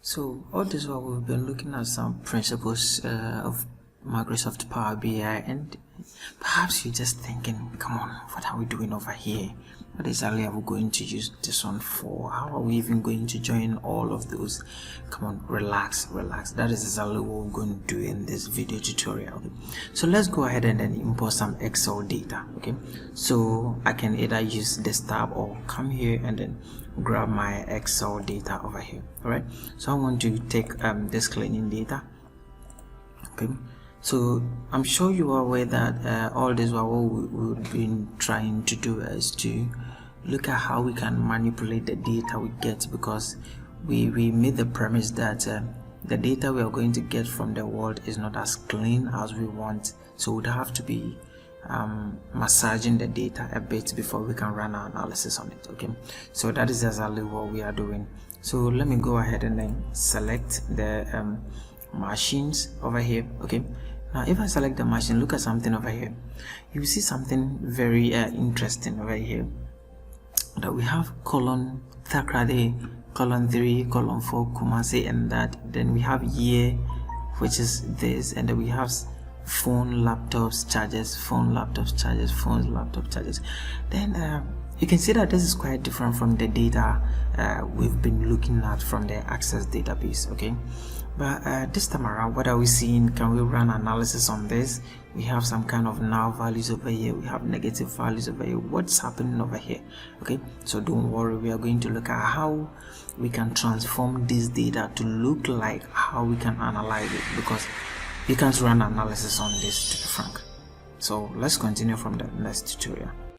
So all this while we've been looking at some principles of Microsoft Power BI, and perhaps you're just thinking, come on, what are we doing over here? What exactly are we going to use this one for? How are we even going to join all of those? Come on, relax. That is exactly what we're going to do in this video tutorial. Okay? So let's go ahead and then import some Excel data. Okay, so I can either use this tab or come here and then grab my Excel data over here. All right, so I want to take this cleaning data. Okay, so I'm sure you are aware that all this while what we've been trying to do is to look at how we can manipulate the data we get, because we made the premise that the data we are going to get from the world is not as clean as we want, so we'd have to be massaging the data a bit before we can run our analysis on it. Okay, so that is exactly what we are doing. So let me go ahead and then select the machines over here. Okay, now if I select the machine, look at something over here. You see something very interesting over here, that we have column Thakrade, column 3, column 4 Kumasi, and that then we have year, which is this, and then we have phone, laptops, charges, phone, laptops, charges, phones, laptop charges. Then you can see that this is quite different from the data we've been looking at from the Access database. Okay, but this time around, what are we seeing? Can we run analysis on this? We have some kind of null values over here, we have negative values over here. What's happening over here? Okay, so don't worry, we are going to look at how we can transform this data to look like how we can analyze it, because we can't run analysis on this, to be frank. So let's continue from the next tutorial.